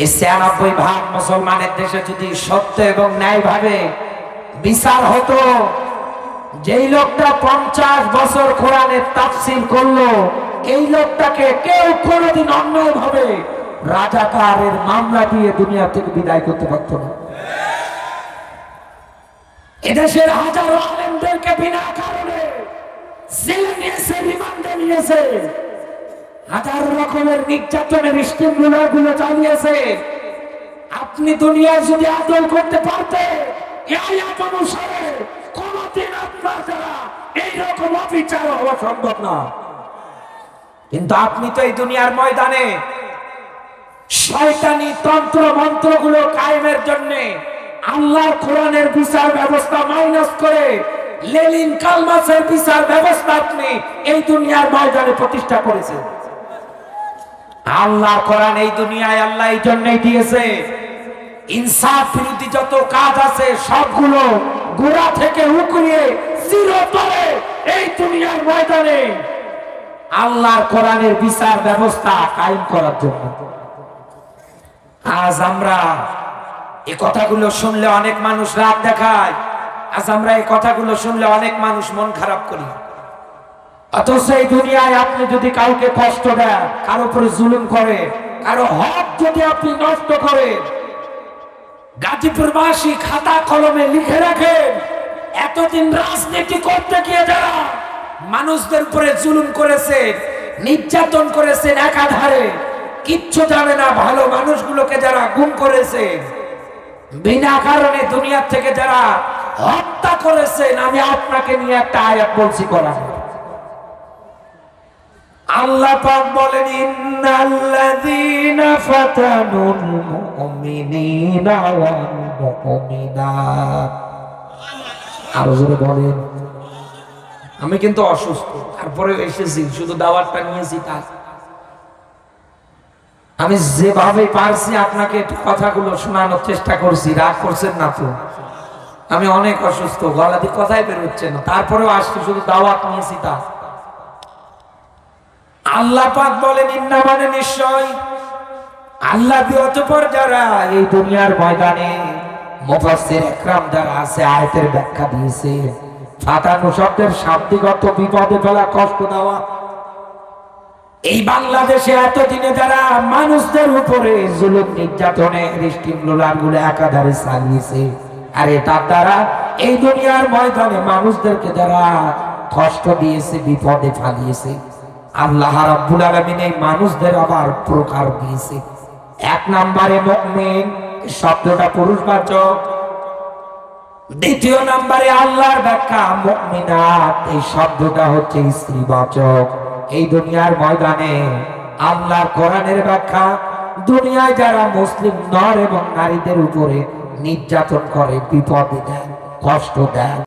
এই ৯৬ ভাগ মুসলমানের দেশে যদি সত্য এবং ন্যায় ভাবে বিচার হতো, যেই লোকটা ৫০ বছর কোরআনের তাফসীর করলো, এই লোকটাকে কেউ কোনোদিন অন্যায় ভাবে রাজাকারের মামলা দিয়ে দুনিয়া থেকে বিদায় করতে পারত না। এদেশের হাজারো আলেমদেরকে বিনা কারণে জেলে নিয়েছে, রিমান্ডে নিয়েছে, হাজার রকমের নির্যাতনের স্টিমুলারগুলো চালিয়েছে। আপনি দুনিয়ায় যদি আদল করতে পারতেন, এই আয়াত অনুসারে কোনদিন আপনার দ্বারা এইরকম অবিচার হওয়া সম্ভব না। কিন্তু আপনি তো এই দুনিয়ার ময়দানে শয়তানি তন্ত্র মন্ত্রগুলো কায়েমের জন্য আল্লাহর কোরআনের বিচার ব্যবস্থা মাইনাস করে লেনিন কার্ল মার্ক্সের বিচার ব্যবস্থা আপনি এই দুনিয়ার ময়দানে প্রতিষ্ঠা করেছেন। আল্লাহ কোরআন এই দুনিয়ায় আল্লাহ এই জন্যই দিয়েছে, ইনসাফ বিরোধী যত কাজ আছে সবগুলো গোড়া থেকে উকড়িয়ে চিরতরে এই দুনিয়ার ময়দানে আল্লাহর কোরআনের বিচার ব্যবস্থা কায়েম করার জন্য। আজ আমরা এই কথাগুলো শুনলে অনেক মানুষ রাগ দেখায়, আজ আমরা এই কথাগুলো শুনলে অনেক মানুষ মন খারাপ করি। অথচ এই দুনিয়ায় আপনি যদি কাউকে কষ্ট দেন, কারো উপরে জুলুম করে, কারো হক যদি আপনি নষ্ট করেন, গাজীপুরবাসী খাতা কলমে লিখে রাখেন, এতদিন রাজনীতি করতে গিয়ে যারা মানুষদের উপরে জুলুম করেছেন, নির্যাতন করেছেন, একাধারে কিচ্ছু জানে না, ভালো মানুষগুলোকে যারা গুম করেছেন, বিনা কারণে দুনিয়া থেকে যারা হত্যা করেছেন, আমি আপনাকে নিয়ে একটা আয়াত বলছি কোরআন। আল্লাহ পাক বলেন, ইন্নাল্লাযীনা ফাতানুল মুমিনিনা ওয়াল মুমিনাত। আরো জোরে বলেন। আমি কিন্তু অসুস্থ, তারপরে এসেছি, শুধু দাওয়াতটা নিয়েছি তাই। আমি যেভাবে পারছি আপনাকে কথাগুলো শোনানোর চেষ্টা করছি, রাগ করছেন না তো? আমি অনেক অসুস্থ, গলা দিয়ে কথাই বেরোচ্ছে না, তারপরেও আসছি, শুধু দাওয়াত নিয়েছি তা। আল্লাহ পাক বলেন, ইন্না মানে নিশ্চয়, আল্লাহ অতঃপর যারা এই দুনিয়ার ময়দানে মুফাসসির ইকরাম যারা আছে আয়াতের ব্যাখ্যা দিয়েছে, ফাতানু শব্দের শাব্দিক অর্থ বিপদে ফেলা, কষ্ট দেওয়া। এই বাংলাদেশে এতদিনে যারা মানুষদের উপরে জুলুম নির্যাতনের স্টিমুলারগুলো একাধারে চালিয়েছে, আর এটার দ্বারা এই দুনিয়ার ময়দানে মানুষদেরকে যারা কষ্ট দিয়েছে, বিপদে ফেলিয়েছে, আল্লাহ রাব্বুল আলামিন এই মানুষদের আবার প্রকার দিয়েছে। এক নম্বরে মুমিন শব্দটা পুরুষবাচক, দ্বিতীয় নম্বরে আল্লাহর ব্যাখ্যা মুমিনাত এই শব্দটা হচ্ছে স্ত্রীবাচক। এই দুনিয়ার ময়দানে আল্লাহর কোরআনের ব্যাখ্যা, দুনিয়ায় যারা মুসলিম নর এবং নারীদের উপরে নির্যাতন করে, বিপদে দেয়, কষ্ট দেয়,